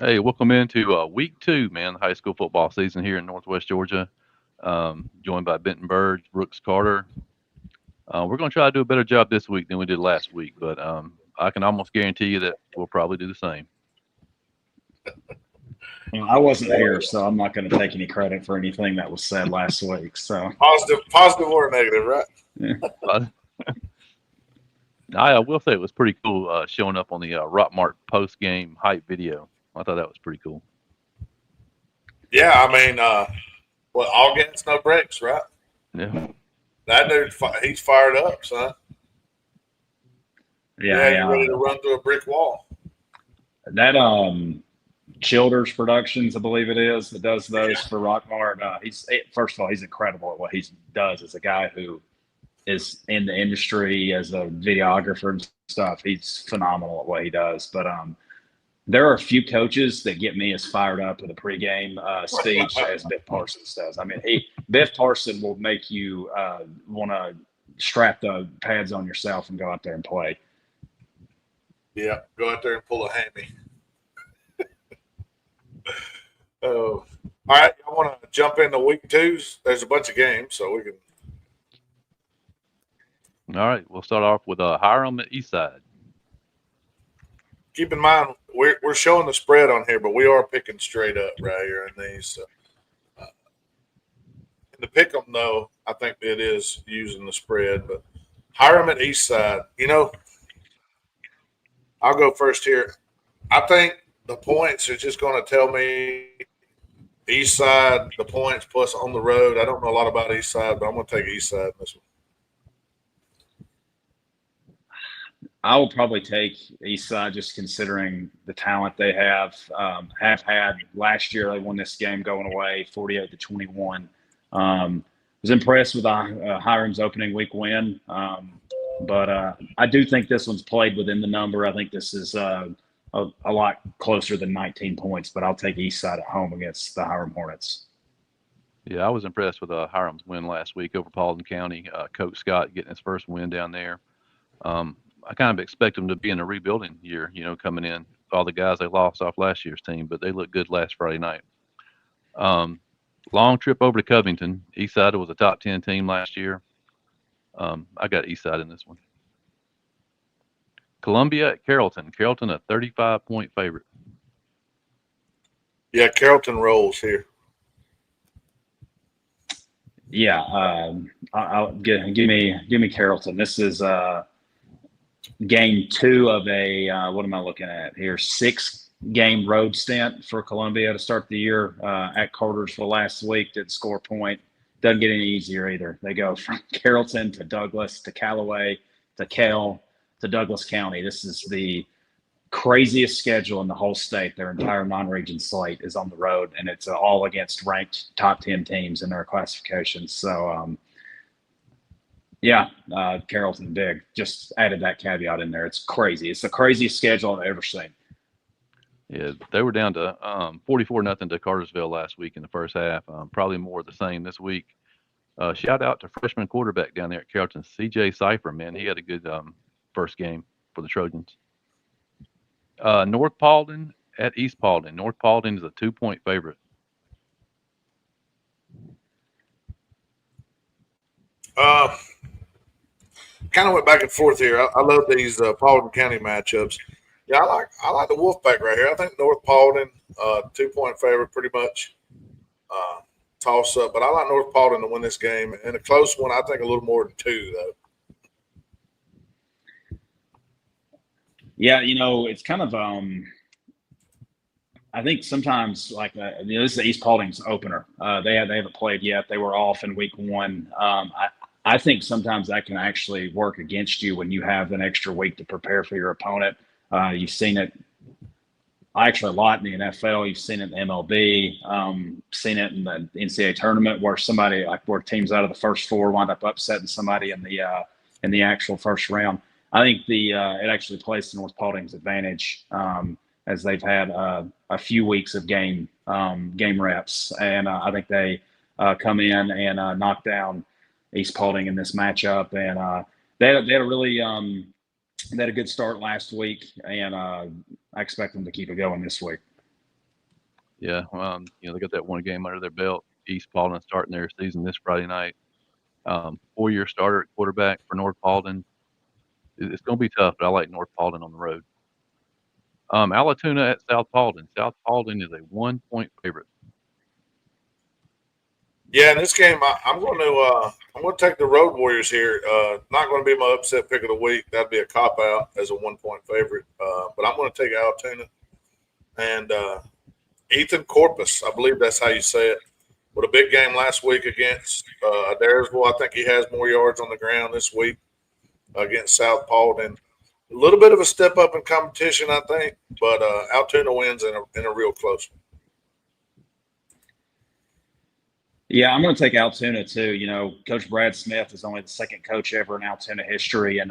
Hey, welcome into week two, man. The high school football season here in Northwest Georgia. Joined by Benton Bird, Brooks Carter. We're going to try to do a better job this week than we did last week, but I can almost guarantee you that we'll probably do the same. Well, I wasn't here, so I'm not going to take any credit for anything that was said last week. So positive or negative, right? yeah. I will say it was pretty cool showing up on the Rockmart post game hype video. I thought that was pretty cool. Yeah, I mean, well, all gas, no brakes, right? Yeah. That dude, he's fired up, son. Yeah, He's ready to run through a brick wall. That Childers Productions, I believe it is, that does those for Rockmart. First of all, he's incredible at what he does as a guy who is in the industry as a videographer and stuff. He's phenomenal at what he does. But there are a few coaches that get me as fired up with a pregame speech as Biff Parsons does. I mean, Biff Parsons will make you want to strap the pads on yourself and go out there and play. Yeah, go out there and pull a hammy. Oh, all right. I want to jump into week twos. There's a bunch of games, so we can. All right, we'll start off with Hyram at Eastside. Keep in mind, we're showing the spread on here, but we are picking straight up right here in these. So, in the pick 'em, though, I think it is using the spread. But Hyram at Eastside, I'll go first here. I think the points are just going to tell me Eastside, the points plus on the road. I don't know a lot about Eastside, but I'm going to take Eastside in this one. I will probably take Eastside just considering the talent they have had. Last year, they won this game going away 48-21. Was impressed with Hiram's opening week win. But I do think this one's played within the number. I think this is a lot closer than 19 points, but I'll take Eastside at home against the Hyram Hornets. Yeah, I was impressed with Hiram's win last week over Palin County. Coach Scott getting his first win down there. I kind of expect them to be in a rebuilding year, coming in. All the guys they lost off last year's team, but they looked good last Friday night. Long trip over to Covington. Eastside was a top 10 team last year. I got Eastside in this one. Columbia at Carolton. Carolton a 35-point favorite. Yeah, Carolton rolls here. Yeah, I'll give me Carolton. This is game two of a what am I looking at here? 6-game road stint for Columbia to start the year at Carterville last week. Didn't score a point. Doesn't get any easier either. They go from Carrollton to Douglas to Callaway to Kell to Douglas County. This is the craziest schedule in the whole state. Their entire non-region slate is on the road, and it's all against ranked top 10 teams in their classifications. So, Carrollton big. Just added that caveat in there. It's crazy. It's the craziest schedule I've ever seen. Yeah, they were down to 44-0 to Cartersville last week in the first half. Probably more of the same this week. Shout out to freshman quarterback down there at Carrollton, C.J. Cipher, man. He had a good first game for the Trojans. North Paulding at East Paulding. North Paulding is a 2-point favorite. Kind of went back and forth here. I love these Paulding County matchups. Yeah, I like the Wolfpack right here. I think North Paulding, 2-point favorite, pretty much toss up. But I like North Paulding to win this game, and a close one. I think a little more than 2 though. Yeah, it's kind of I think sometimes this is the East Paulding's opener. They haven't played yet. They were off in week 1. I think sometimes that can actually work against you when you have an extra week to prepare for your opponent. You've seen it actually a lot in the NFL. You've seen it in the MLB, seen it in the NCAA tournament where where teams out of the first 4 wind up upsetting somebody in the actual first round. I think it actually plays to North Paulding's advantage as they've had a few weeks of game reps, and I think they come in and knock down East Paulding in this matchup, and they had a good start last week, and I expect them to keep it going this week. Yeah, they got that one game under their belt. East Paulding starting their season this Friday night. 4-year starter at quarterback for North Paulding. It's going to be tough, but I like North Paulding on the road. Altuna at South Paulding. South Paulding is a 1-point favorite. Yeah, in this game, I'm going to take the Road Warriors here. Not going to be my upset pick of the week. That'd be a cop out as a 1-point favorite. But I'm going to take Altuna and Ethan Corpus. I believe that's how you say it. With a big game last week against Daresville, I think he has more yards on the ground this week against South Paulding. A little bit of a step up in competition, I think, but Altuna wins in a real close one. Yeah, I'm going to take Altuna too. Coach Brad Smith is only the second coach ever in Altuna history, and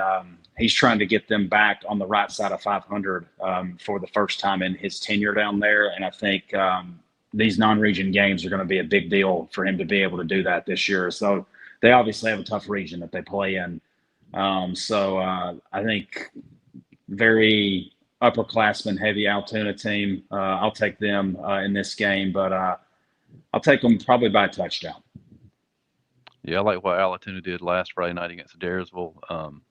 he's trying to get them back on the right side of 500 for the first time in his tenure down there. And I think these non-region games are going to be a big deal for him to be able to do that this year. So they obviously have a tough region that they play in. So I think very upperclassman heavy Altuna team. I'll take them in this game, but I'll take them probably by a touchdown. Yeah, I like what Altuna did last Friday night against Daresville. I'm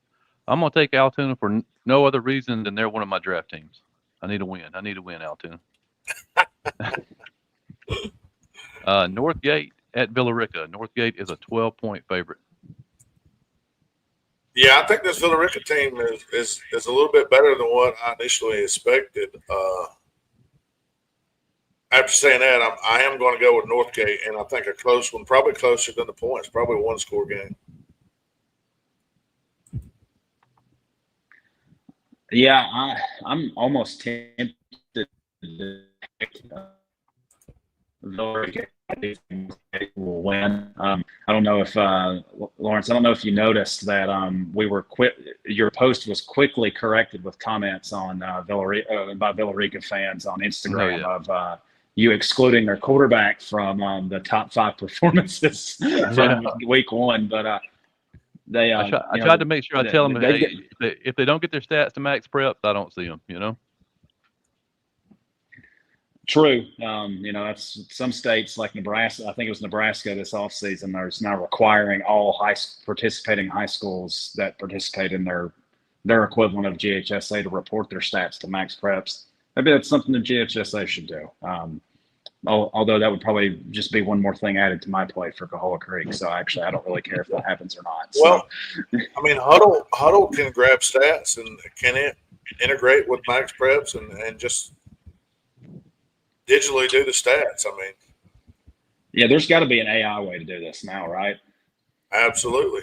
going to take Altuna for no other reason than they're one of my draft teams. I need to win. Altuna. Northgate at Villa Rica. Northgate is a 12-point favorite. Yeah, I think this Villa Rica team is a little bit better than what I initially expected. After saying that, I am going to go with Northgate, and I think a close one, probably closer than the points, probably a one-score game. Yeah, I'm almost tempted to will win. I don't know if Lawrence. I don't know if you noticed that we were your post was quickly corrected with comments on by Villa Rica fans on Instagram of you excluding their quarterback from the top 5 performances from week 1, but. I tried to make sure I tell them, if they don't get their stats to max preps, I don't see them. True. That's some states like Nebraska. I think it was Nebraska this offseason. There's now requiring all participating high schools that participate in their equivalent of GHSA to report their stats to max preps. Maybe that's something the GHSA should do. Although that would probably just be one more thing added to my plate for Cahola Creek. So actually, I don't really care if that happens or not. Well, I mean, Huddle can grab stats and can integrate with max preps and just digitally do the stats. I mean, yeah, there's got to be an AI way to do this now, right? Absolutely.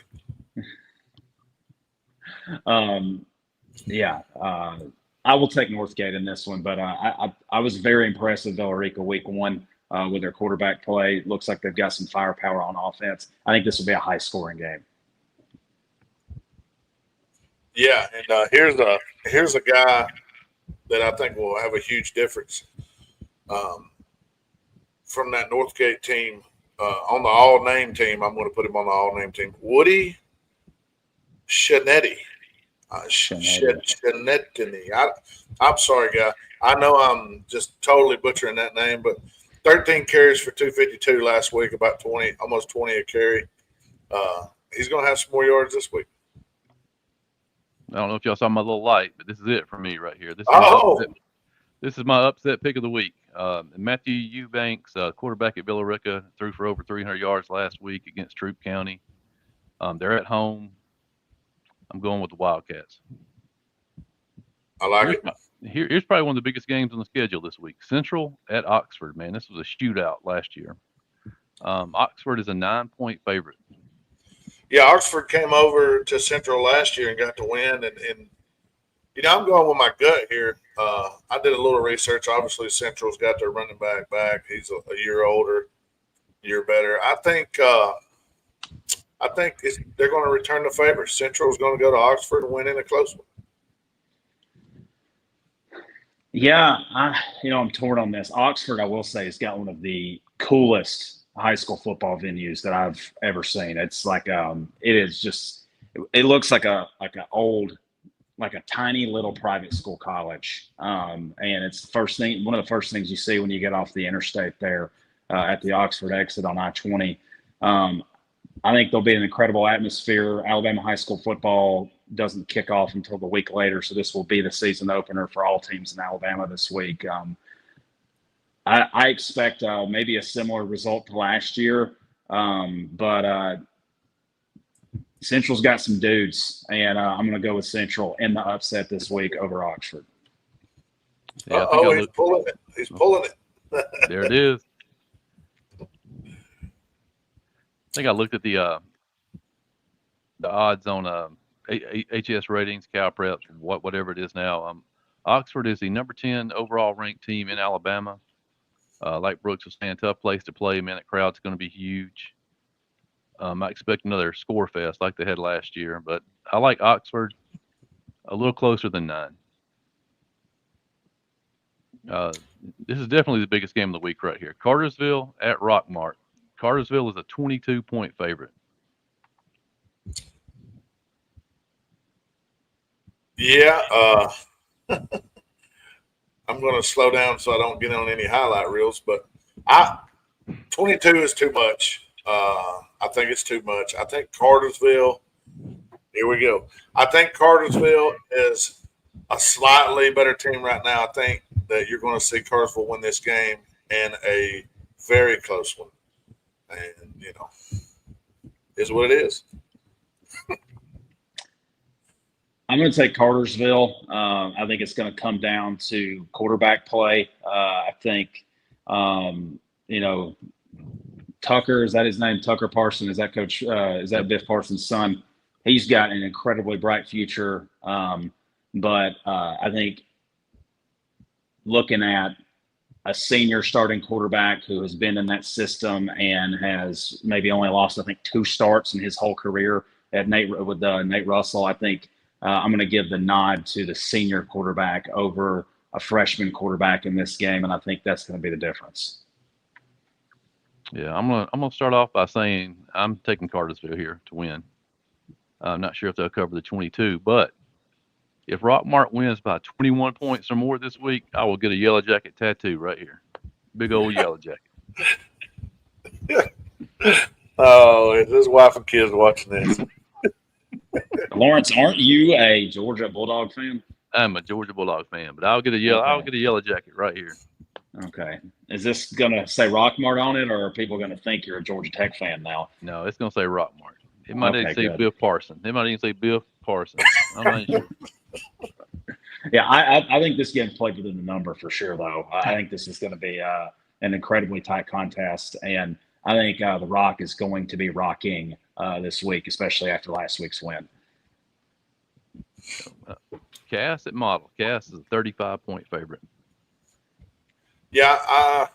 I will take Northgate in this one, but I was very impressed with Villa Rica week 1 with their quarterback play. It looks like they've got some firepower on offense. I think this will be a high-scoring game. Yeah, and here's a guy that I think will have a huge difference from that Northgate team on the all-name team. I'm going to put him on the all-name team. Woody Shanetti. Shanettini. I'm sorry, guy. I know I'm just totally butchering that name, but 13 carries for 252 last week, about almost 20 a carry. He's going to have some more yards this week. I don't know if y'all saw my little light, but this is it for me right here. This is my upset pick of the week. Matthew Eubanks, quarterback at Villa Rica, threw for over 300 yards last week against Troup County. They're at home. I'm going with the Wildcats. I like it. Here's probably one of the biggest games on the schedule this week. Central at Oxford, man. This was a shootout last year. Oxford is a 9-point favorite. Yeah, Oxford came over to Central last year and got to win. And I'm going with my gut here. I did a little research. Obviously, Central's got their running back. He's a year older, year better. I think they're going to return the favor. Central's going to go to Oxford and win in a close one. Yeah, I'm torn on this. Oxford, I will say, has got one of the coolest high school football venues that I've ever seen. It's like it is just. It looks like an old like a tiny little private school college. And it's one of the first things you see when you get off the interstate there at the Oxford exit on I-20. I think there'll be an incredible atmosphere. Alabama high school football doesn't kick off until the week later, so this will be the season opener for all teams in Alabama this week. I expect maybe a similar result to last year, but Central's got some dudes, and I'm going to go with Central in the upset this week over Oxford. Yeah, he's pulling it. He's pulling it. There it is. I think I looked at the odds on HS ratings, Cal Preps, whatever it is now. Oxford is the number 10 overall ranked team in Alabama. Like Brooks was saying, tough place to play. Man, that crowd's going to be huge. I expect another score fest like they had last year, but I like Oxford a little closer than 9. This is definitely the biggest game of the week right here. Carterville at Rockmart. Carterville is a 22-point favorite. Yeah, I'm going to slow down so I don't get on any highlight reels, but 22 is too much. I think it's too much. I think Cartersville, here we go. I think Cartersville is a slightly better team right now. I think that you're going to see Cartersville win this game in a very close one. And, is what it is. I'm going to take Cartersville. I think it's going to come down to quarterback play. I think, Tucker, is that his name? Tucker Parson, is that Coach? Is that Biff Parsons' son? He's got an incredibly bright future. But I think looking at a senior starting quarterback who has been in that system and has maybe only lost, I think, 2 starts in his whole career at Nate Russell, I think I'm going to give the nod to the senior quarterback over a freshman quarterback in this game, and I think that's going to be the difference. Yeah, I'm gonna start off by saying I'm taking Cartersville here to win. I'm not sure if they'll cover the 22, but if Rockmart wins by 21 points or more this week, I will get a yellow jacket tattoo right here. Big old yellow jacket. Oh, his wife and kids watching this. Lawrence, aren't you a Georgia Bulldog fan? I'm a Georgia Bulldog fan, but I'll get a yellow jacket right here. Okay. Is this gonna say Rockmart on it, or are people gonna think you're a Georgia Tech fan now? No, it's gonna say Rockmart. It might even say Biff Parson. It might even say Biff Parson. I'm not sure. Yeah, I think this game's played within the number for sure, though. I think this is going to be an incredibly tight contest, and I think the Rock is going to be rocking this week, especially after last week's win. Cass at Model. Cass is a 35-point favorite. Yeah,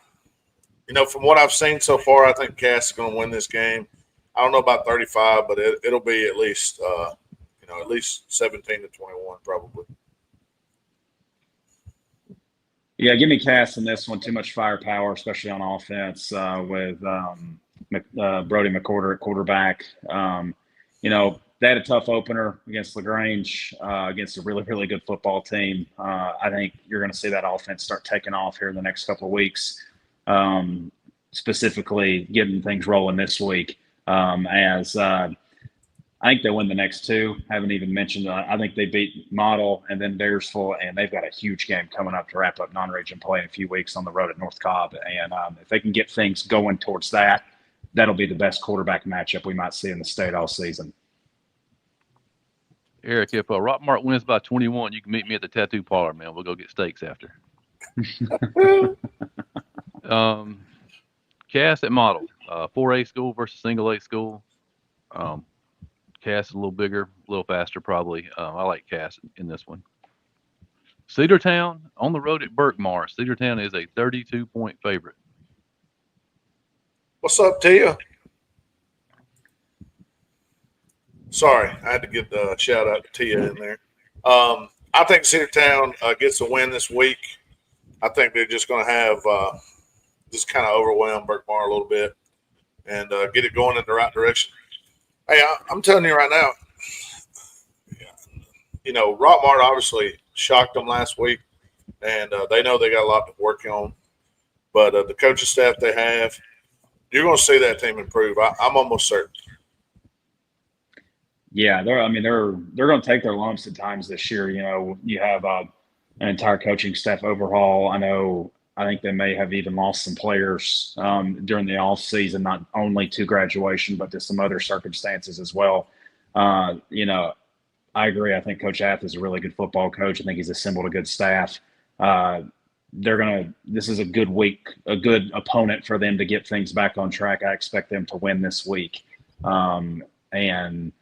from what I've seen so far, I think Cass is going to win this game. I don't know about 35, but it'll be at least at least 17 to 21 probably. Yeah, give me Cass in this one. Too much firepower, especially on offense with Brody McCorder at quarterback. They had a tough opener against LaGrange, against a really, really good football team. I think you're going to see that offense start taking off here in the next couple of weeks, specifically getting things rolling this week. I think they win the next 2. Haven't even mentioned. I think they beat Model and then Daresville, and they've got a huge game coming up to wrap up non-region play in a few weeks on the road at North Cobb. And if they can get things going towards that, that'll be the best quarterback matchup we might see in the state all season. Eric, if Rockmart wins by 21, you can meet me at the tattoo parlor, man. We'll go get steaks after. Cass at Model, 4A school versus single A school. Cass is a little bigger, a little faster probably. I like Cass in this one. Cedartown on the road at Burke. Cedartown is a 32-point favorite. What's up, Tia? Sorry, I had to get the shout out to Tia in there. I think Cedartown gets a win this week. I think they're just going to have just kind of overwhelm Burkemar a little bit and get it going in the right direction. Hey, I'm telling you right now, Rockmart obviously shocked them last week, and they know they got a lot to work on. But the coaching staff they have, you're going to see that team improve. I'm almost certain. Yeah, they're going to take their lumps at times this year. You have an entire coaching staff overhaul. I think they may have even lost some players during the off season, not only to graduation, but to some other circumstances as well. I agree. I think Coach Ath is a really good football coach. I think he's assembled a good staff. This is a good week, a good opponent for them to get things back on track. I expect them to win this week. And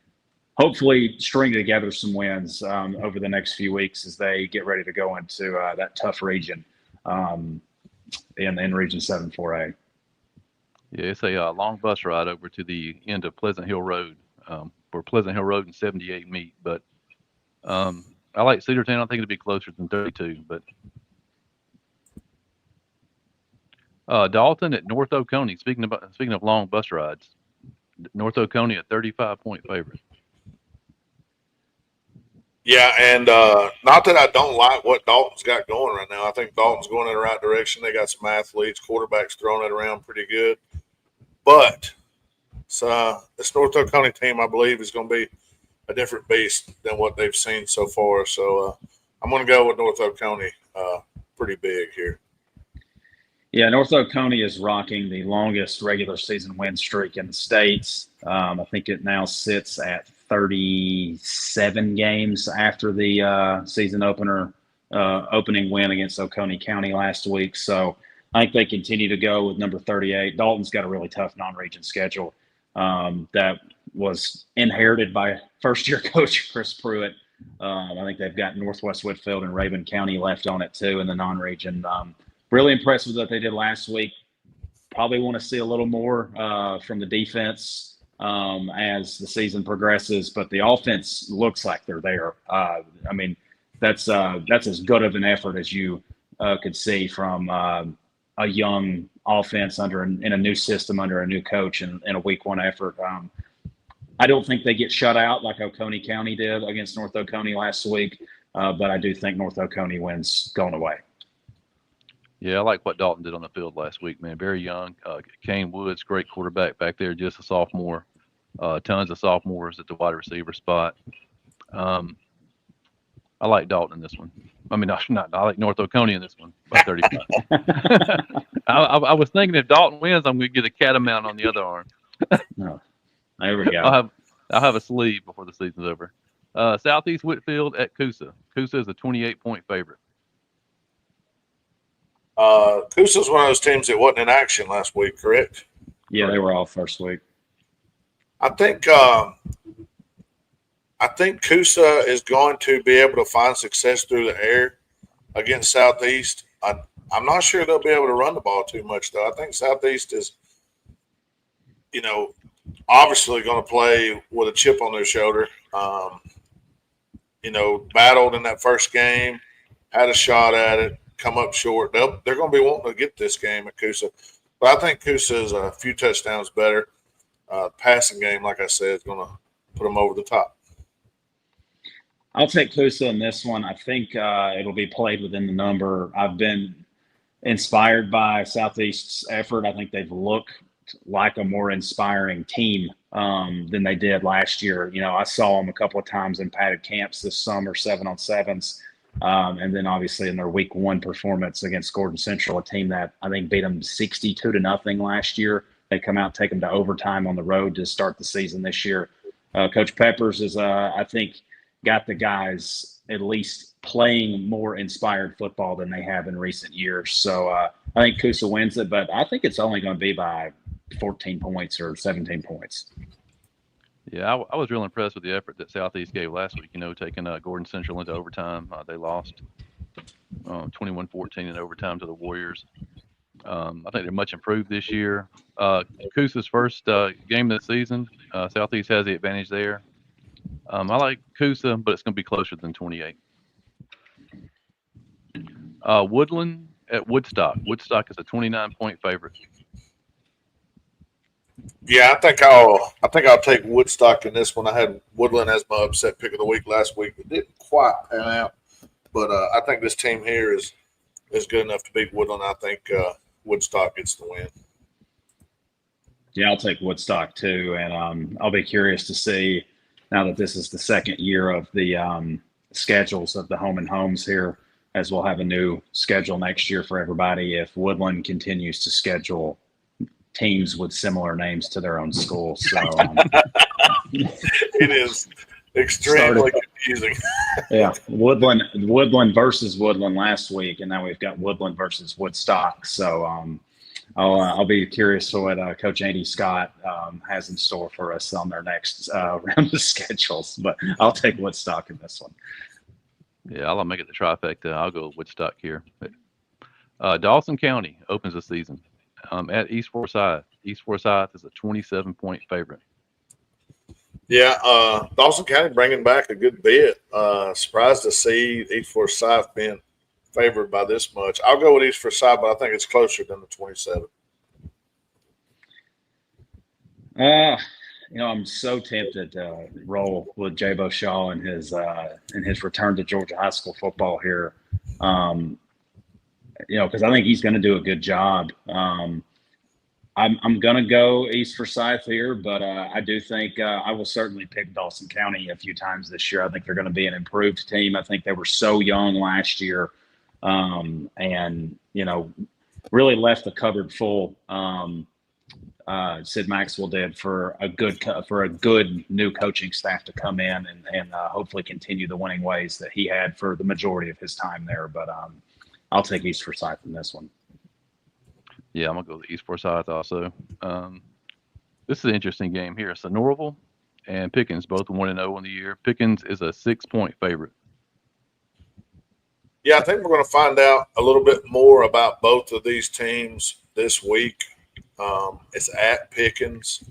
hopefully string together some wins over the next few weeks as they get ready to go into that tough region in Region 7 4A. Yeah, it's a long bus ride over to the end of Pleasant Hill Road, where Pleasant Hill Road and 78 meet. But I like Cedartown. I think it'll be closer than 32. But Dalton at North Oconee. Speaking of long bus rides, North Oconee a 35-point favorite. Yeah, and not that I don't like what Dalton's got going right now. I think Dalton's going in the right direction. They got some athletes, quarterbacks throwing it around pretty good. But this North Oconee team, I believe, is going to be a different beast than what they've seen so far. So I'm going to go with North Oconee pretty big here. Yeah, North Oconee is rocking the longest regular season win streak in the States. I think it now sits at 37 games after the season opening win against Oconee County last week. So I think they continue to go with number 38. Dalton's got a really tough non-region schedule that was inherited by first-year coach Chris Pruitt. I think they've got Northwest Whitfield and Rabun County left on it too in the non-region. Really impressed with what they did last week. Probably want to see a little more from the defense as the season progresses, but the offense looks like they're there. That's as good of an effort as you could see from a young offense in a new system under a new coach in a week one effort. I don't think they get shut out like Oconee County did against North Oconee last week, but I do think North Oconee wins going away. Yeah, I like what Dalton did on the field last week, man. Very young. Kane Woods, great quarterback back there, just a sophomore. Tons of sophomores at the wide receiver spot. I like Dalton in this one. I mean, not. I like North Oconee in this one by 35. I was thinking if Dalton wins, I'm going to get a catamount on the other arm. No. There we go. I'll have a sleeve before the season's over. Southeast Whitfield at CUSA. CUSA is a 28-point favorite. CUSA is one of those teams that wasn't in action last week, correct? Yeah, they were all first week. I think CUSA is going to be able to find success through the air against Southeast. I'm not sure they'll be able to run the ball too much, though. I think Southeast is, obviously going to play with a chip on their shoulder. Battled in that first game, had a shot at it, come up short. They're going to be wanting to get this game at CUSA. But I think CUSA is a few touchdowns better. Passing game, like I said, is going to put them over the top. I'll take CUSA in this one. I think it'll be played within the number. I've been inspired by Southeast's effort. I think they've looked like a more inspiring team than they did last year. I saw them a couple of times in padded camps this summer, 7-on-7s. And then obviously in their week one performance against Gordon Central, a team that I think beat them 62-0 last year. They come out, take them to overtime on the road to start the season this year. Coach Peppers is, I think, got the guys at least playing more inspired football than they have in recent years. So I think CUSA wins it, but I think it's only going to be by 14 points or 17 points. Yeah, I was real impressed with the effort that Southeast gave last week, taking Gordon Central into overtime. They lost 21-14 in overtime to the Warriors. I think they're much improved this year. CUSA's first game of the season, Southeast has the advantage there. I like CUSA, but it's going to be closer than 28. Woodland at Woodstock. Woodstock is a 29-point favorite. Yeah, I think I'll take Woodstock in this one. I had Woodland as my upset pick of the week last week. It didn't quite pan out, but I think this team here is good enough to beat Woodland. I think Woodstock gets the win. Yeah, I'll take Woodstock too, and I'll be curious to see now that this is the second year of the schedules of the home and homes here, as we'll have a new schedule next year for everybody. If Woodland continues to schedule teams with similar names to their own school, so It is extremely confusing. yeah, Woodland versus Woodland last week, and now we've got Woodland versus Woodstock. So I'll be curious for what Coach Andy Scott has in store for us on their next round of schedules. But I'll take Woodstock in this one. Yeah, I'll make it the trifecta. I'll go with Woodstock here. Dawson County opens the season at East Forsyth. East Forsyth is a 27-point favorite. Yeah, Dawson County bringing back a good bit. Surprised to see East Forsyth being favored by this much. I'll go with East Forsyth, but I think it's closer than the 27. I'm so tempted to roll with Jabo Shaw and his return to Georgia high school football here. Because I think he's going to do a good job. I'm going to go East Forsyth here, but I do think I will certainly pick Dawson County a few times this year. I think they're going to be an improved team. I think they were so young last year, and really left the cupboard full. Sid Maxwell did for a good new coaching staff to come in and hopefully continue the winning ways that he had for the majority of his time there. But I'll take East Forsyth in this one. Yeah, I'm going to go with East Forsyth also. This is an interesting game here. Senorville and Pickens, both 1-0 in the year. Pickens is a 6-point favorite. Yeah, I think we're going to find out a little bit more about both of these teams this week. It's at Pickens.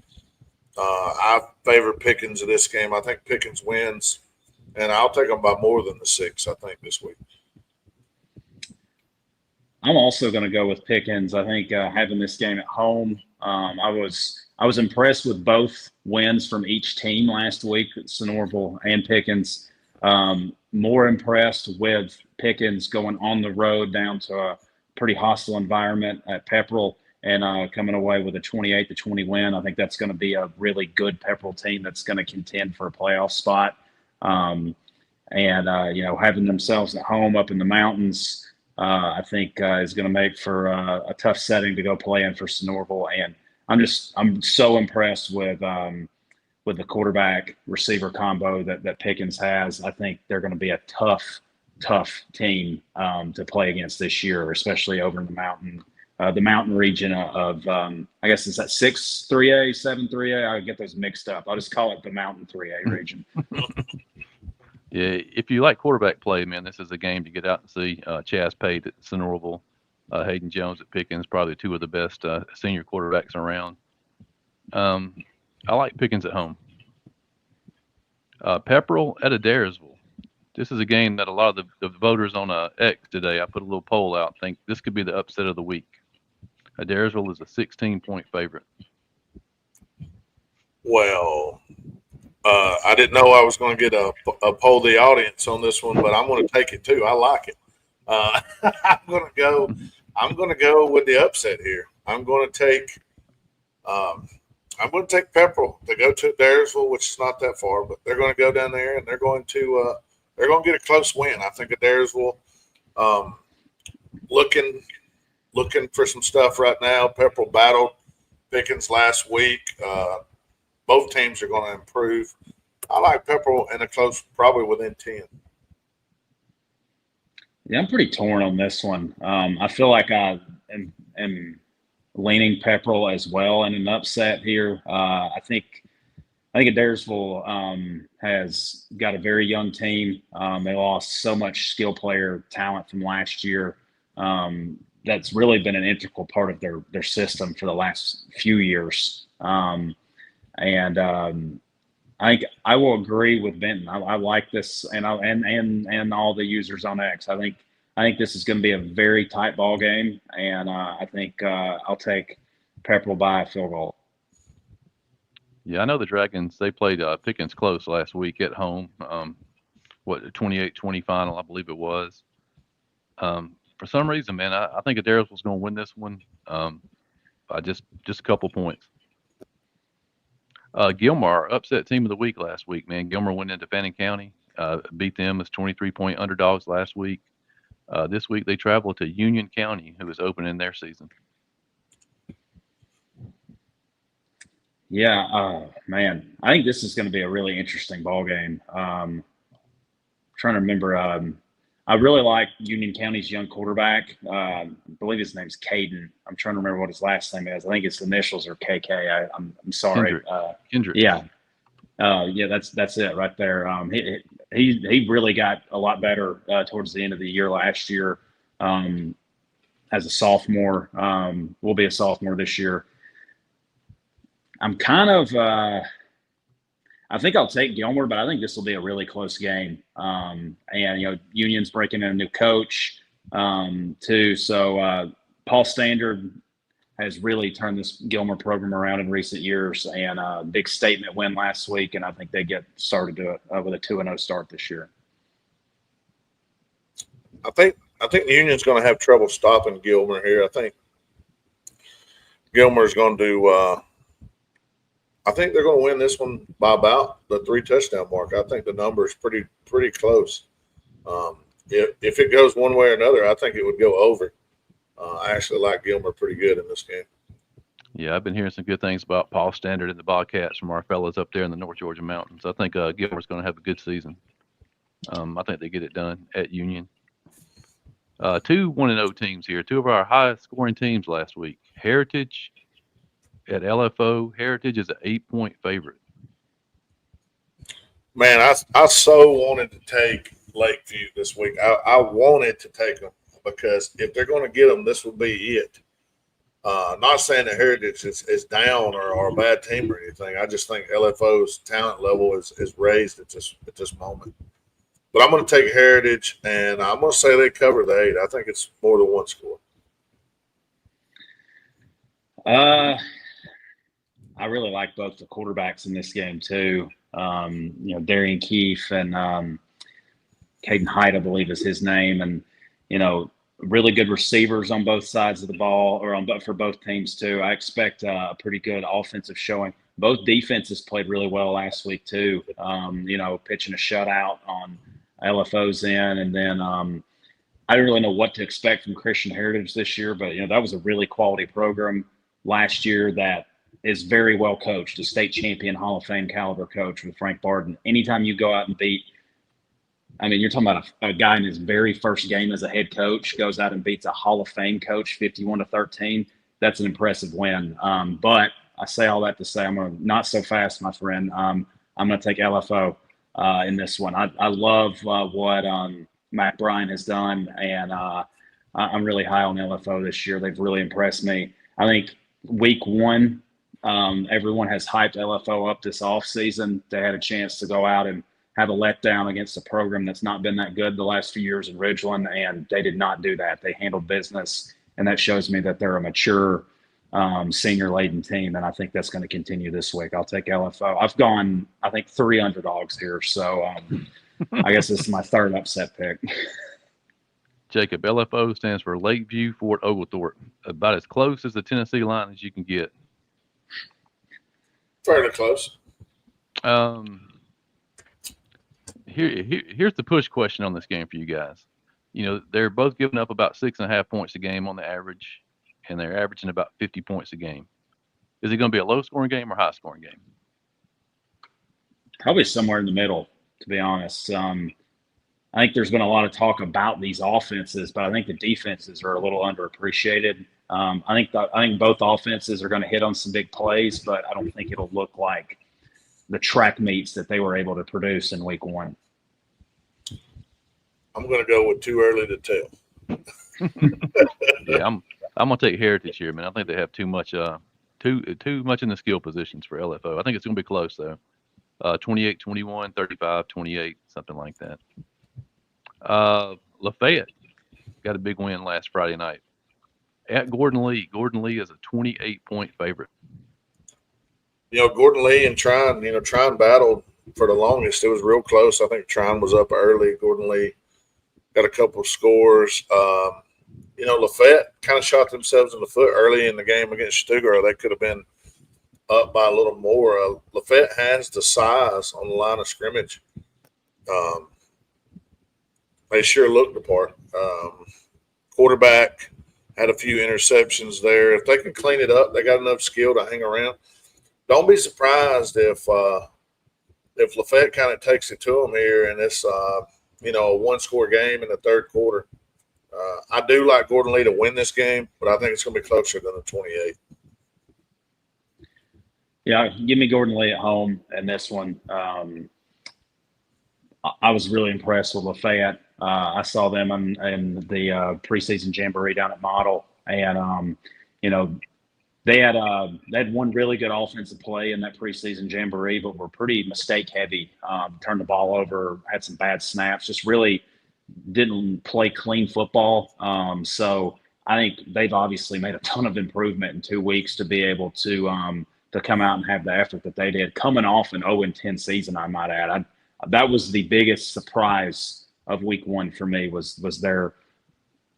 I favor Pickens in this game. I think Pickens wins, and I'll take them by more than the 6, I think, this week. I'm also going to go with Pickens. I think having this game at home, I was impressed with both wins from each team last week, Senorville and Pickens. More impressed with Pickens going on the road down to a pretty hostile environment at Pepperell and coming away with a 28-20 win. I think that's going to be a really good Pepperell team that's going to contend for a playoff spot. Having themselves at home up in the mountains, I think is going to make for a tough setting to go play in for Senorville. And I'm so impressed with the quarterback receiver combo that Pickens has. I think they're going to be a tough team to play against this year, especially over in the mountain region of I guess it's that 6-3A, 7-3A. I get those mixed up. I'll just call it the mountain 3A region. Yeah, if you like quarterback play, man, this is a game to get out and see. Chaz Pate at Senorville, Hayden Jones at Pickens, probably two of the best senior quarterbacks around. I like Pickens at home. Pepperell at Daresville. This is a game that a lot of the voters on X today, I put a little poll out, think this could be the upset of the week. Daresville is a 16-point favorite. Well, I didn't know I was going to get a poll the audience on this one, but I'm going to take it too. I like it. I'm going to go with the upset here. I'm going to take Pepperell to go to Daresville, which is not that far, but they're going to go down there and they're going to get a close win. I think Daresville looking for some stuff right now. Pepperell battled Pickens last week. Both teams are going to improve. I like Pepperell in a close, probably within 10. Yeah, I'm pretty torn on this one. I feel like I am leaning Pepperell as well in an upset here. I think Daresville has got a very young team. They lost so much skill player talent from last year. That's really been an integral part of their system for the last few years. I think I will agree with Benton. I like this, and all the users on X. I think this is going to be a very tight ball game, and I think I'll take Pepperell by a field goal. Yeah, I know the Dragons. They played Pickens close last week at home. What, a 28-20 final, I believe it was. For some reason, man, I think Adarville was going to win this one by just a couple points. Gilmer, upset team of the week last week, man. Gilmer went into Fannin County, beat them as 23-point underdogs last week. This week they traveled to Union County, who is opening their season. Yeah, man, I think this is going to be a really interesting ball game. Trying to remember. I really like Union County's young quarterback. I believe his name's Caden. I'm trying to remember what his last name is. I think his initials are KK. I'm sorry. Kendrick. Yeah. Yeah, that's it right there. He really got a lot better towards the end of the year last year. As a sophomore, will be a sophomore this year. I'm kind of I think I'll take Gilmer, but I think this will be a really close game. And Union's breaking in a new coach too. So Paul Standard has really turned this Gilmer program around in recent years, and a big statement win last week. And I think they get started with a 2-0 start this year. I think Union's going to have trouble stopping Gilmer here. I think Gilmer's going to do. I think they're going to win this one by about the 3-touchdown mark. I think the number is pretty close. If it goes one way or another, I think it would go over. I actually like Gilmer pretty good in this game. Yeah, I've been hearing some good things about Paul Standard and the Bobcats from our fellows up there in the North Georgia mountains. I think Gilmer's going to have a good season. I think they get it done at Union. 2 1-0 teams here. 2 of our highest scoring teams last week. Heritage at LFO. Heritage is an 8-point favorite. Man, I so wanted to take Lakeview this week. I wanted to take them because if they're going to get them, this will be it. Not saying that Heritage is down or a bad team or anything. I just think LFO's talent level is raised at this moment. But I'm going to take Heritage, and I'm going to say they cover the 8. I think it's more than one score. I really like both the quarterbacks in this game too. Darian Keefe and Caden Hyde, I believe is his name, and really good receivers on both sides of the ball, for both teams too. I expect a pretty good offensive showing. Both defenses played really well last week too. Pitching a shutout on LFO's end, and then I don't really know what to expect from Christian Heritage this year, but that was a really quality program last year that is very well coached, a state champion, Hall of Fame caliber coach with Frank Barden. Anytime you go out and beat, you're talking about a guy in his very first game as a head coach goes out and beats a Hall of Fame coach 51-13. That's an impressive win. But I say all that to say not so fast, my friend. I'm going to take LFO in this one. I love what Matt Bryan has done, and I'm really high on LFO this year. They've really impressed me. I think week 1, everyone has hyped LFO up this offseason. They had a chance to go out and have a letdown against a program that's not been that good the last few years in Ridgeland, and they did not do that. They handled business, and that shows me that they're a mature, senior-laden team, and I think that's going to continue this week. I'll take LFO. I've gone, I think, 3 underdogs here, so I guess this is my third upset pick. Jacob, LFO stands for Lakeview Fort Oglethorpe, about as close as the Tennessee line as you can get. Fairly close. Here's the push question on this game for you guys. They're both giving up about 6.5 points a game on the average, and they're averaging about 50 points a game. Is it going to be a low-scoring game or high-scoring game? Probably somewhere in the middle, to be honest. I think there's been a lot of talk about these offenses, but I think the defenses are a little underappreciated. I think both offenses are going to hit on some big plays, but I don't think it'll look like the track meets that they were able to produce in week 1. I'm going to go with too early to tell. Yeah, I'm going to take Heritage here, man. I think they have too much too much in the skill positions for LFO. I think it's going to be close though. 28-21, 35-28, something like that. Lafayette got a big win last Friday night at Gordon Lee. Gordon Lee is a 28-point favorite. Gordon Lee and Trine battled for the longest. It was real close. I think Trine was up early. Gordon Lee got a couple of scores. Lafayette kind of shot themselves in the foot early in the game against Stuttgart. They could have been up by a little more. Lafayette has the size on the line of scrimmage. They sure looked the part. Quarterback had a few interceptions there. If they can clean it up, they got enough skill to hang around. Don't be surprised if Lafayette kind of takes it to them here and it's a one-score game in the third quarter. I do like Gordon Lee to win this game, but I think it's going to be closer than the 28. Yeah, give me Gordon Lee at home in this one. I was really impressed with Lafayette. I saw them in the preseason jamboree down at Model, and they had one really good offensive play in that preseason jamboree, but were pretty mistake heavy. Turned the ball over, had some bad snaps, just really didn't play clean football. So I think they've obviously made a ton of improvement in 2 weeks to be able to come out and have the effort that they did, coming off an 0-10 season, I might add. That was the biggest surprise of week one for me was their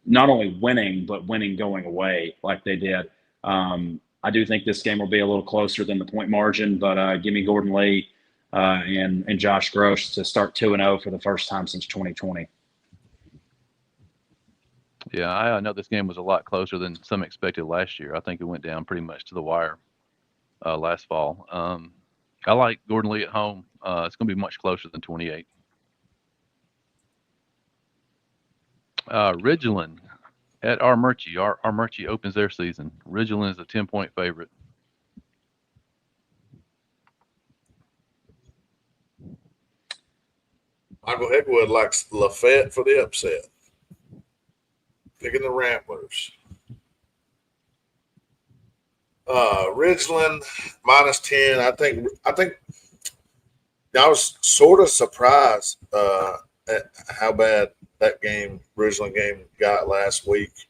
not only winning, but winning going away like they did. I do think this game will be a little closer than the point margin, but give me Gordon Lee and Josh Gross to start 2-0 for the first time since 2020. Yeah, I know this game was a lot closer than some expected last year. I think it went down pretty much to the wire last fall. I like Gordon Lee at home. It's going to be much closer than 28. Ridgeland at Armurchie. Armurchie opens their season. Ridgeland is a 10-point favorite. Michael Hegwood likes Lafayette for the upset. Picking the Ramblers. Ridgeland -10. I think I was sort of surprised at how bad that Ridgeland game got last week.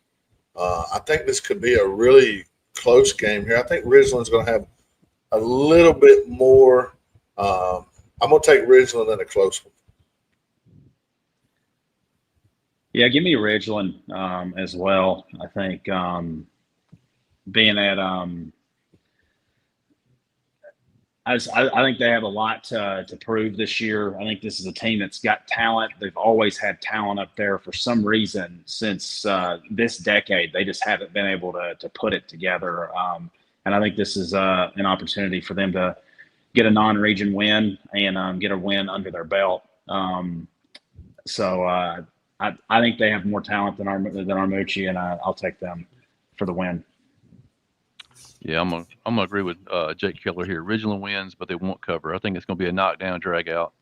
I think this could be a really close game here. I think Ridgeland's going to have a little bit more. I'm going to take Ridgeland in a close one. Yeah, give me Ridgeland as well. I think being at I think they have a lot to prove this year. I think this is a team that's got talent. They've always had talent up there for some reason since this decade. They just haven't been able to put it together. And I think this is an opportunity for them to get a non-region win and get a win under their belt. I think they have more talent than Armurchie, and I'll take them for the win. Yeah, I'm gonna agree with Jake Keller here. Ridgeland wins, but they won't cover. I think it's gonna be a knockdown, drag out.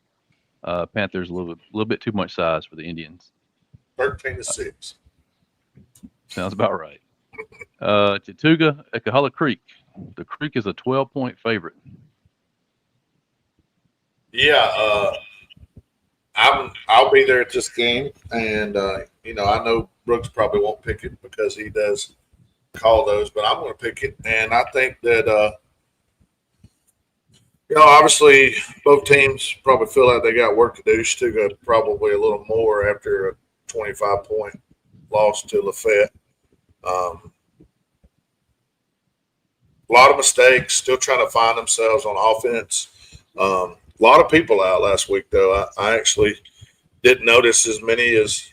Panthers a little bit too much size for the Indians. 13-6. Sounds about right. Chattooga at Cahulla Creek. The Creek is a 12-point favorite. Yeah, I'll be there at this game, and I know Brooks probably won't pick it because he does call those, but I'm going to pick it, and I think that obviously both teams probably feel like they got work to do. Chattooga probably a little more after a 25-point loss to Lafayette. A lot of mistakes, still trying to find themselves on offense. A lot of people out last week, though. I actually didn't notice as many as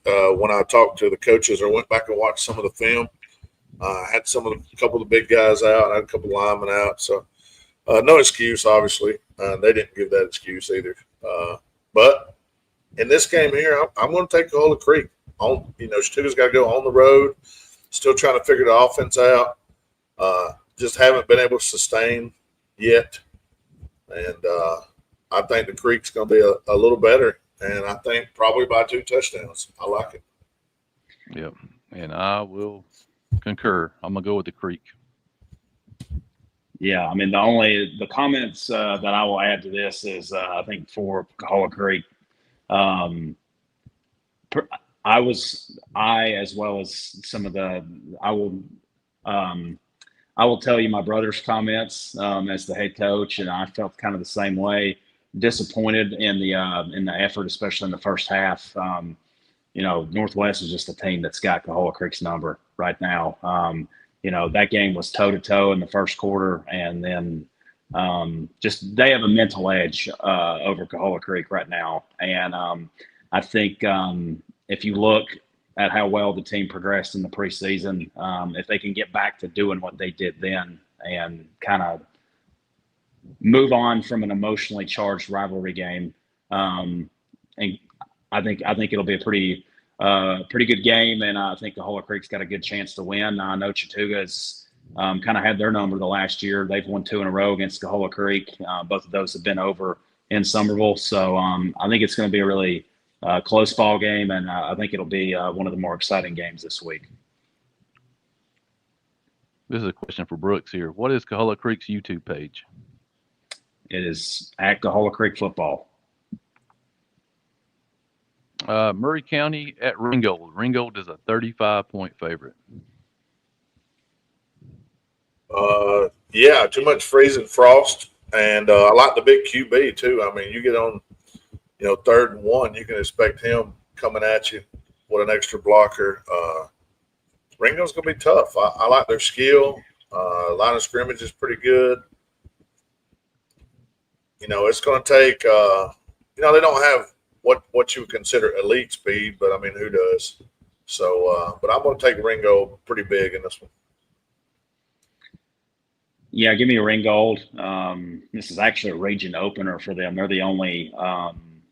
when I talked to the coaches or went back and watched some of the film. Had a couple of the big guys out. I had a couple of linemen out. So no excuse, obviously. They didn't give that excuse either. But in this game here, I'm going to take Cahulla Creek. Chattooga's got to go on the road. Still trying to figure the offense out. Just haven't been able to sustain yet. And I think the Creek's going to be a little better. And I think probably by 2 touchdowns. I like it. Yep. And I will concur. I'm going to go with the Creek. Yeah, I mean, the comments that I will add to this is I think for Cahulla Creek, I as well as some of I I will tell you my brother's comments as the head coach, and I felt kind of the same way. Disappointed in the effort, especially in the first half. Northwest is just a team that's got Cahola Creek's number right now. That game was toe to toe in the first quarter, and then just they have a mental edge over Cahola Creek right now. And I think if you look at how well the team progressed in the preseason, if they can get back to doing what they did then and kind of move on from an emotionally charged rivalry game, and I think it'll be a pretty good game, and I think Cahola Creek's got a good chance to win. I know Chattooga's kind of had their number the last year. They've won 2 in a row against Cahola Creek. Both of those have been over in Somerville, so I think it's going to be a really close ball game, and I think it'll be one of the more exciting games this week. This is a question for Brooks here. What is Cahola Creek's YouTube page? It is at Cahola Creek Football. Murray County at Ringgold. Ringgold is a 35-point favorite. Yeah, too much freezing frost, and I like the big QB too. I mean, you get on, 3rd and 1, you can expect him coming at you with an extra blocker. Ringgold's gonna be tough. I like their skill. Line of scrimmage is pretty good. It's going to take. They don't have what you would consider elite speed, but I mean, who does? So, but I'm going to take Ringgold pretty big in this one. Yeah, give me a Ringgold. This is actually a region opener for them. They're the only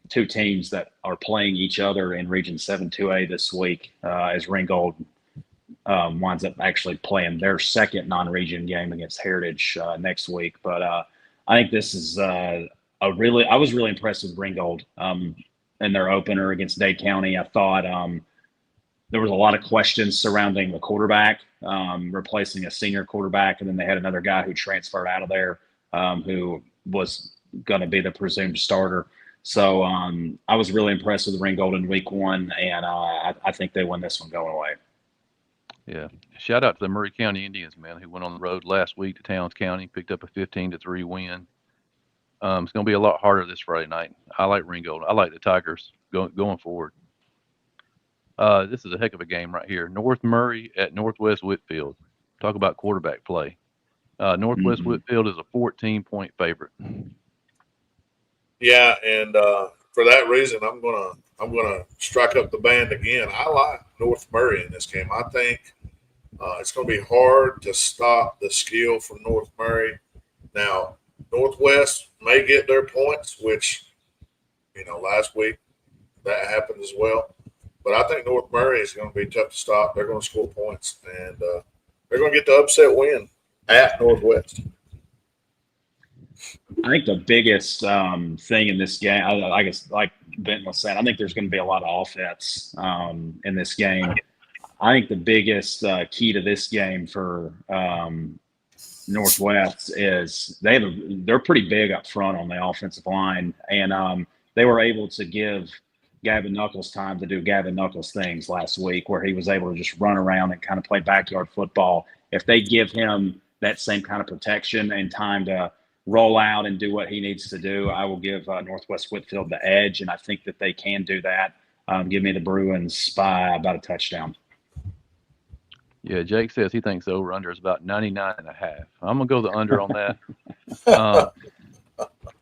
2 teams that are playing each other in Region 7-2A this week, as Ringgold winds up actually playing their second non-region game against Heritage next week. But I think this is I was really impressed with Ringgold in their opener against Dade County. I thought there was a lot of questions surrounding the quarterback, replacing a senior quarterback, and then they had another guy who transferred out of there who was going to be the presumed starter. So I was really impressed with Ringgold in week 1, and I think they win this one going away. Yeah. Shout out to the Murray County Indians, man, who went on the road last week to Towns County, picked up a 15-3 win. It's going to be a lot harder this Friday night. I like Ringgold. I like the Tigers going forward. This is a heck of a game right here. North Murray at Northwest Whitfield. Talk about quarterback play. Northwest Whitfield is a 14-point favorite. Yeah, and for that reason, I'm gonna strike up the band again. I like North Murray in this game. I think it's going to be hard to stop the skill from North Murray. Now, Northwest may get their points, which last week that happened as well. But I think North Murray is going to be tough to stop. They're going to score points, and they're going to get the upset win at Northwest. I think the biggest thing in this game, I guess, like Benton was saying, I think there's going to be a lot of offense in this game. I think the biggest key to this game for Northwest is they're pretty big up front on the offensive line, and they were able to give Gavin Knuckles time to do Gavin Knuckles things last week, where he was able to just run around and kind of play backyard football. If they give him that same kind of protection and time to roll out and do what he needs to do, I will give Northwest Whitfield the edge, and I think that they can do that. Give me the Bruins by about a touchdown. Yeah, Jake says he thinks the over-under is about 99.5. I'm going to go the under on that.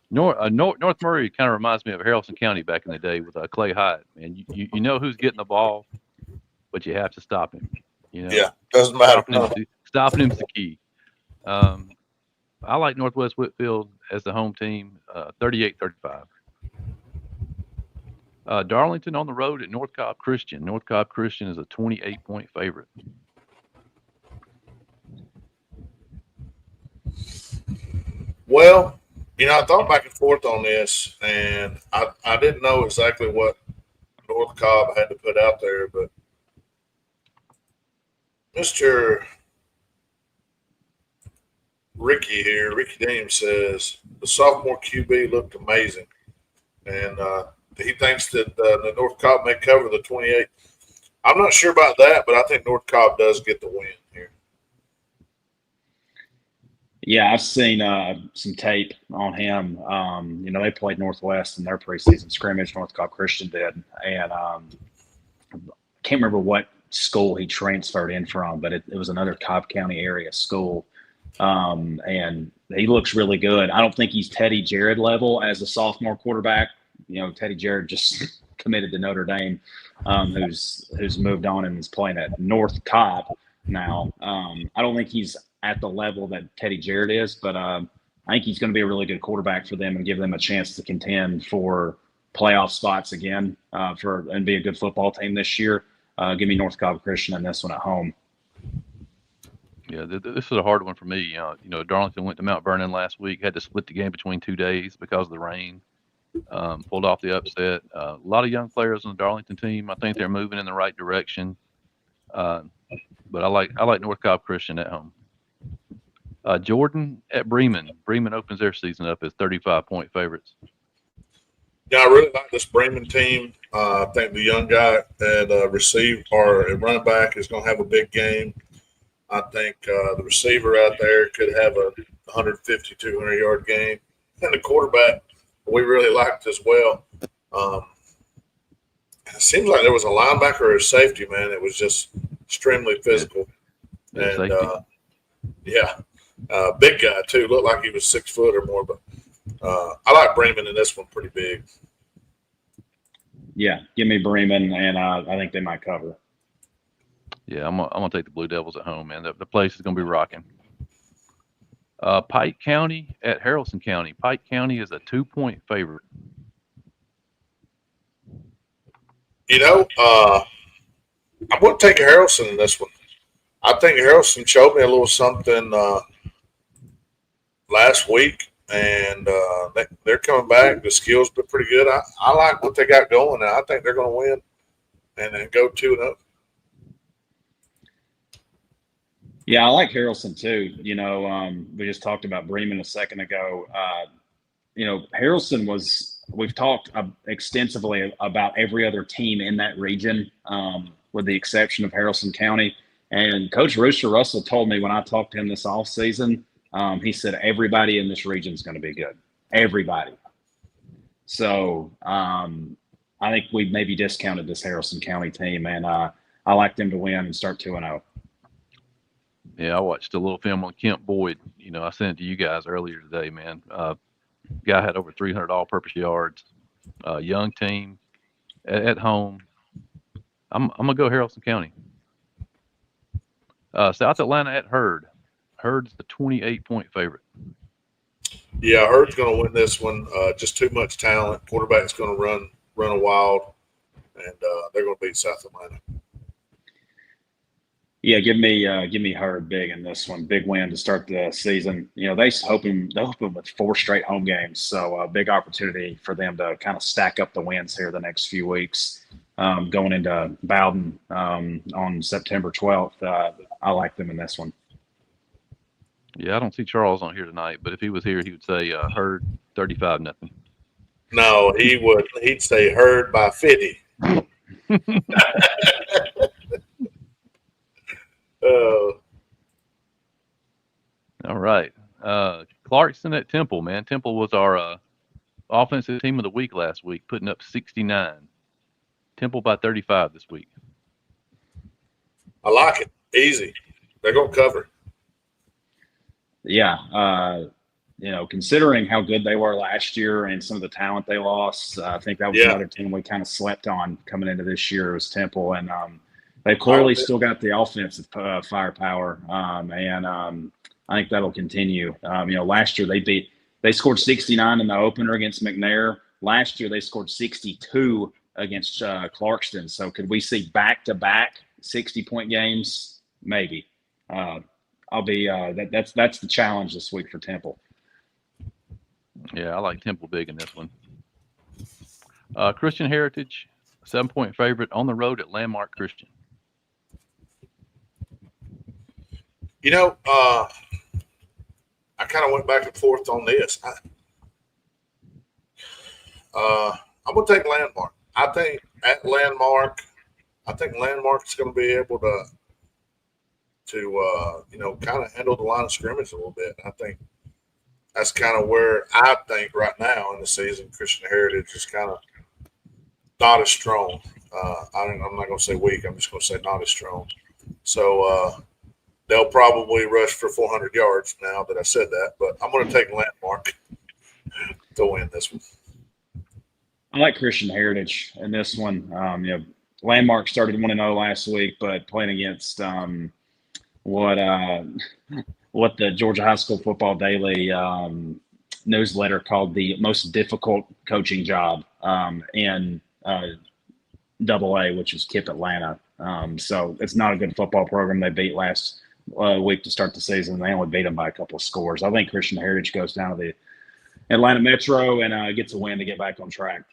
North Murray kind of reminds me of Haralson County back in the day with Clay Hyatt. And you know who's getting the ball, but you have to stop him. Yeah, doesn't matter. Stopping him's the key. I like Northwest Whitfield as the home team, 38-35. Darlington on the road at North Cobb Christian. North Cobb Christian is a 28-point favorite. Well, I thought back and forth on this, and I didn't know exactly what North Cobb had to put out there, but Mr. Ricky Deem says the sophomore QB looked amazing, and he thinks that the North Cobb may cover the 28. I'm not sure about that, but I think North Cobb does get the win here. Yeah, I've seen some tape on him. They played Northwest in their preseason scrimmage. North Cobb Christian did, and can't remember what school he transferred in from, but it was another Cobb County area school. And he looks really good. I don't think he's Teddy Jarrett level as a sophomore quarterback. Teddy Jarrett just committed to Notre Dame, who's moved on and is playing at North Cobb now. I don't think he's at the level that Teddy Jarrett is, but I think he's going to be a really good quarterback for them and give them a chance to contend for playoff spots again and be a good football team this year. Give me North Cobb Christian in this one at home. Yeah, this is a hard one for me. Darlington went to Mount Vernon last week, had to split the game between 2 days because of the rain. Pulled off the upset. A lot of young players on the Darlington team. I think they're moving in the right direction. But I like North Cobb Christian at home. Jordan at Breamman. Breamman opens their season up as 35-point favorites. Yeah, I really like this Breamman team. I think the young guy at running back is going to have a big game. I think the receiver out there could have a 150, 200-yard game. And the quarterback, we really liked as well. It seems like there was a linebacker or a safety, man. It was just extremely physical. Yeah, and, big guy, too. Looked like he was 6 foot or more. But I like Breamman in this one pretty big. Yeah, give me Breamman, and I think they might cover. Yeah, I'm gonna take the Blue Devils at home, man. The place is gonna be rocking. Pike County at Haralson County. Pike County is a 2-point favorite. I'm going to take Haralson in this one. I think Haralson showed me a little something last week, and they're coming back. The skills been pretty good. I like what they got going, and I think they're going to win and then go 2-0. Yeah, I like Haralson too. We just talked about Breamman a second ago. Haralson we've talked extensively about every other team in that region, with the exception of Haralson County. And Coach Rooster Russell told me when I talked to him this offseason, he said everybody in this region is going to be good. Everybody. So I think we maybe discounted this Haralson County team, and I like them to win and start 2-0. Yeah, I watched a little film on Kemp Boyd. I sent it to you guys earlier today, man. Guy had over 300 all-purpose yards. Young team at home. I'm gonna go Haralson County. South Atlanta at Hurd. Hurd's the 28-point favorite. Yeah, Hurd's going to win this one. Just too much talent. Quarterback's going to run a wild, and they're going to beat South Atlanta. Yeah, give me Hurd big in this one. Big win to start the season. They're hoping with 4 straight home games, so a big opportunity for them to kind of stack up the wins here the next few weeks. Going into Bowden on September 12th, I like them in this one. Yeah, I don't see Charles on here tonight, but if he was here, he would say Hurd 35-0. No, he would. He'd say Hurd by 50. All right. Clarkston at Temple, man. Temple was our offensive team of the week last week, putting up 69. Temple by 35 this week. I like it. Easy. They're going to cover. Yeah. Considering how good they were last year and some of the talent they lost, I think that was another team we kind of slept on coming into this year was Temple. And they clearly still got the offensive firepower. And I think that'll continue. Last year they scored 69 in the opener against McNair. Last year they scored 62 against Clarkston. So could we see back-to-back 60-point games? Maybe. I'll be that's the challenge this week for Temple. Yeah, I like Temple big in this one. Christian Heritage, 7-point favorite on the road at Landmark Christian. I kind of went back and forth on this. I'm going to take Landmark. I think Landmark is going to be able to to kind of handle the line of scrimmage a little bit. I think that's kind of where I think right now in the season, Christian Heritage is kind of not as strong. I'm not going to say weak. I'm just going to say not as strong. So they'll probably rush for 400 yards now that I said that. But I'm going to take Landmark to win this one. I like Christian Heritage in this one. Landmark started 1-0 last week, but playing against what the Georgia High School Football Daily newsletter called the most difficult coaching job in AA, which is KIPP Atlanta. So it's not a good football program. They beat last week to start the season. They only beat them by a couple of scores. I think Christian Heritage goes down to the Atlanta Metro and gets a win to get back on track.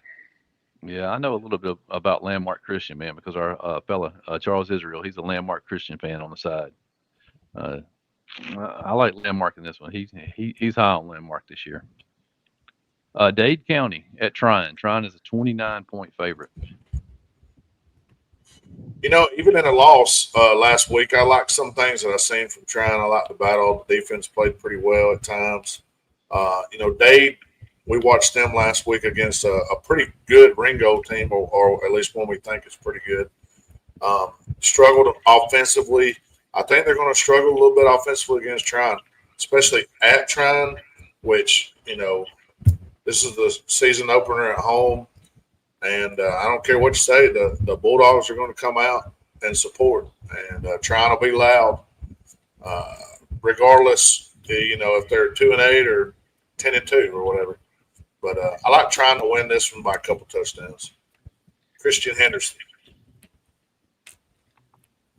Yeah, I know a little bit about Landmark Christian, man, because our fella, Charles Israel, he's a Landmark Christian fan on the side. I like Landmark in this one. He's high on Landmark this year. Dade County at Tryon. Tryon is a 29-point favorite. Even in a loss last week, I like some things that I've seen from Tryon. I like the battle. The defense played pretty well at times. Dade, we watched them last week against a pretty good Ringgold team, or at least one we think is pretty good. Struggled offensively. I think they're going to struggle a little bit offensively against Tryon, especially at Tryon, which, this is the season opener at home. And I don't care what you say, the Bulldogs are going to come out and support. And Tryon will be loud, regardless, if they're 2-8 or 10-2 or whatever. But I like Tryon to win this one by a couple touchdowns. Christian Henderson.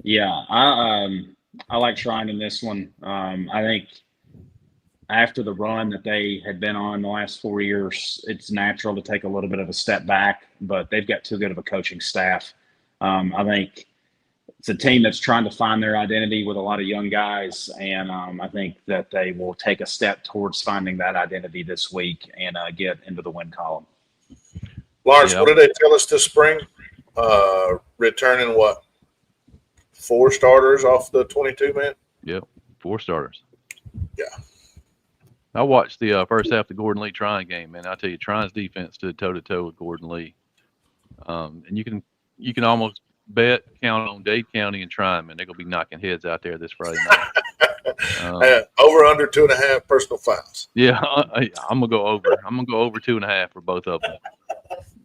Yeah, I like Tryon in this one. I think after the run that they had been on the last 4 years, it's natural to take a little bit of a step back, but they've got too good of a coaching staff. I think it's a team that's trying to find their identity with a lot of young guys, and I think that they will take a step towards finding that identity this week and get into the win column. Lawrence, what did they tell us this spring? Returning what? 4 starters off the 22-man? Yep, 4 starters. Yeah. I watched the first half of the Gordon Lee Tryon game, man. I tell you, Tryon's defense stood toe-to-toe with Gordon Lee. And you can almost count on Dade County and Tryon, man. They're going to be knocking heads out there this Friday night. Over under 2.5 personal fouls. Yeah, I'm going to go over. I'm going to go over 2.5 for both of them.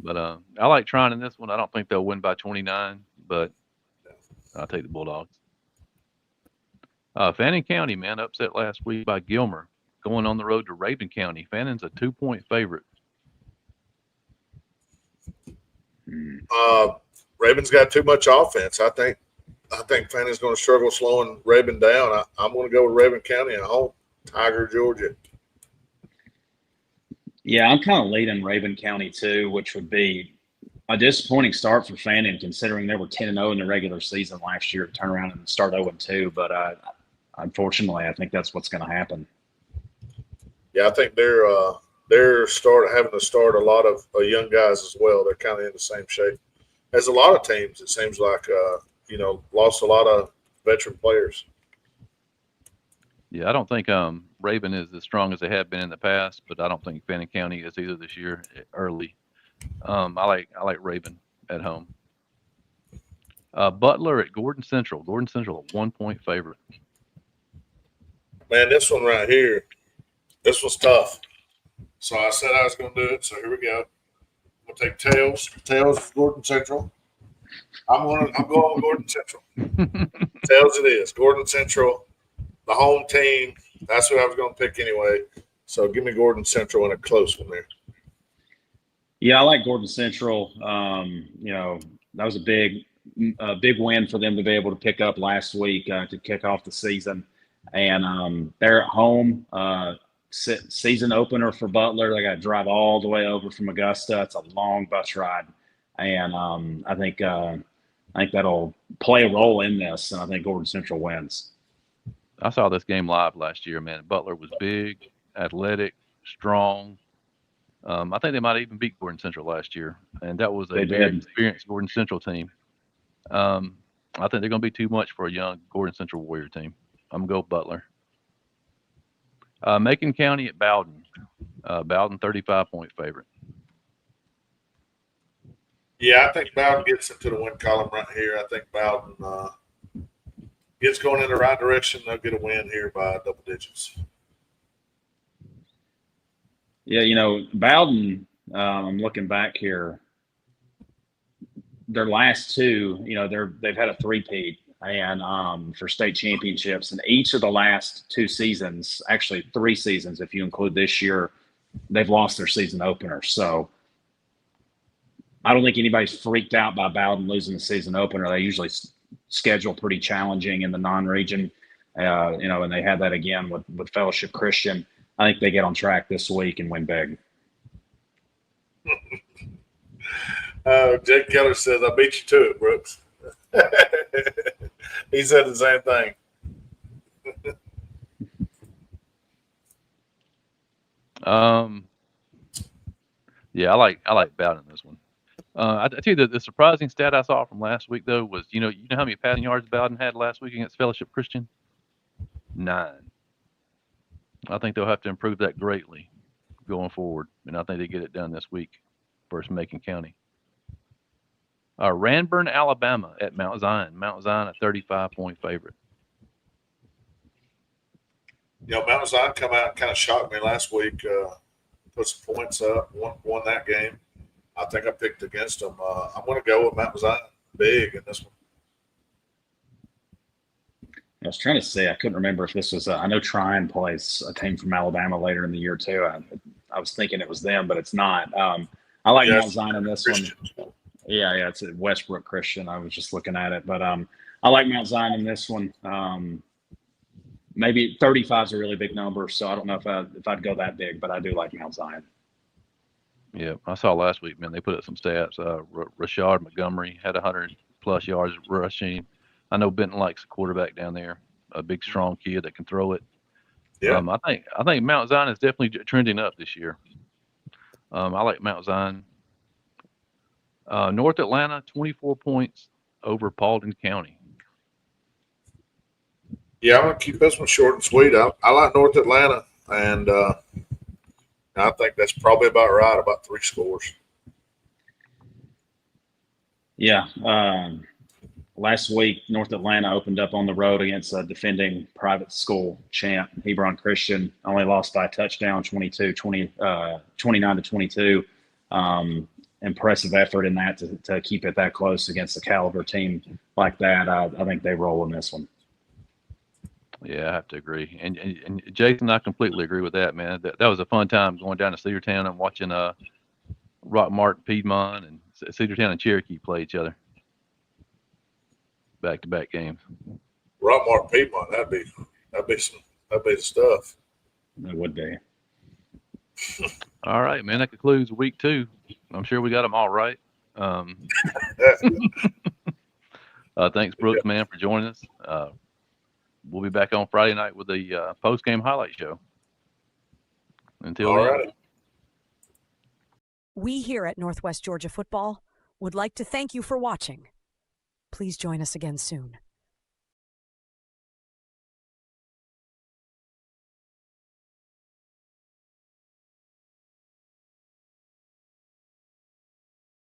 But I like Tryon in this one. I don't think they'll win by 29, but I'll take the Bulldogs. Fannin County, man, upset last week by Gilmer, going on the road to Raven County. Fannon's a 2-point favorite. Raven's got too much offense. I think Fannon's going to struggle slowing Raven down. I'm going to go with Raven County at home. Tiger, Georgia. Yeah, I'm kind of leading Raven County too, which would be a disappointing start for Fannin, considering they were 10-0 in the regular season last year to turn around and start 0-2. But unfortunately, I think that's what's going to happen. Yeah, I think they're having to start a lot of young guys as well. They're kind of in the same shape as a lot of teams. It seems like lost a lot of veteran players. Yeah, I don't think Raven is as strong as they have been in the past, but I don't think Fannin County is either this year early. I like Raven at home. Butler at Gordon Central. Gordon Central, a 1-point favorite. Man, this one right here, this was tough. So I said I was going to do it. So here we go. We'll take tails. Tails, Gordon Central. I'm going Gordon Central. Tails it is. Gordon Central, the home team. That's what I was going to pick anyway. So give me Gordon Central in a close one there. Yeah, I like Gordon Central. That was a big win for them to be able to pick up last week to kick off the season. And they're at home. Season opener for Butler. They got to drive all the way over from Augusta. It's a long bus ride, and I think that'll play a role in this. And I think Gordon Central wins. I saw this game live last year, man. Butler was big, athletic, strong. I think they might even beat Gordon Central last year, and that was a very experienced Gordon Central team. I think they're going to be too much for a young Gordon Central Warrior team. I'm going to go Butler. Macon County at Bowden. Bowden 35-point favorite. Yeah, I think Bowden gets into the win column right here. I think Bowden gets going in the right direction. They'll get a win here by double digits. Yeah, Bowden, I'm looking back here. Their last two, they've had a three-peat and for state championships. And each of the last 2 seasons, actually 3 seasons, if you include this year, they've lost their season opener. So I don't think anybody's freaked out by Bowden losing the season opener. They usually schedule pretty challenging in the non-region, and they had that again with Fellowship Christian. I think they get on track this week and win big. Jake Keller says, I beat you to it, Brooks. He said the same thing. Yeah, I like Bowden in this one. I tell you the surprising stat I saw from last week though was you know how many passing yards Bowden had last week against Fellowship Christian? 9. I think they'll have to improve that greatly going forward, and I think they get it done this week versus Macon County. Ranburne, Alabama at Mount Zion. Mount Zion a 35-point favorite. Mount Zion come out and kind of shocked me last week. Put some points up, won that game. I think I picked against them. I'm going to go with Mount Zion big in this one. I was trying to say, I couldn't remember if this was, I know Tryon plays a team from Alabama later in the year too. I was thinking it was them, but it's not. I like Mount Zion in this Christian one. Yeah, it's at Westbrook Christian. I was just looking at it, but I like Mount Zion in this one. Maybe 35 is a really big number, so I don't know if I'd go that big, but I do like Mount Zion. Yeah, I saw last week, man, they put up some stats. Rashard Montgomery had 100-plus yards rushing. I know Benton likes a quarterback down there, a big, strong kid that can throw it. Yeah. I think Mount Zion is definitely trending up this year. I like Mount Zion. North Atlanta, 24 points over Paulding County. Yeah, I'm going to keep this one short and sweet. I like North Atlanta, and I think that's probably about right, about 3 scores. Yeah. Last week, North Atlanta opened up on the road against a defending private school champ, Hebron Christian. Only lost by a touchdown, 29-22. Impressive effort in that to keep it that close against a caliber team like that. I think they roll in this one. Yeah, I have to agree. And Jason, I completely agree with that, man. That was a fun time going down to Cedartown and watching Rockmart, Piedmont, and Cedartown and Cherokee play each other. Back-to-back games. Rockmart, Piedmont, that'd be the stuff. It would be. All right, man. That concludes week 2. I'm sure we got them all right. Thanks, Brooks, man, for joining us. We'll be back on Friday night with the post-game highlight show. Until then. Right. We here at Northwest Georgia Football would like to thank you for watching. Please join us again soon.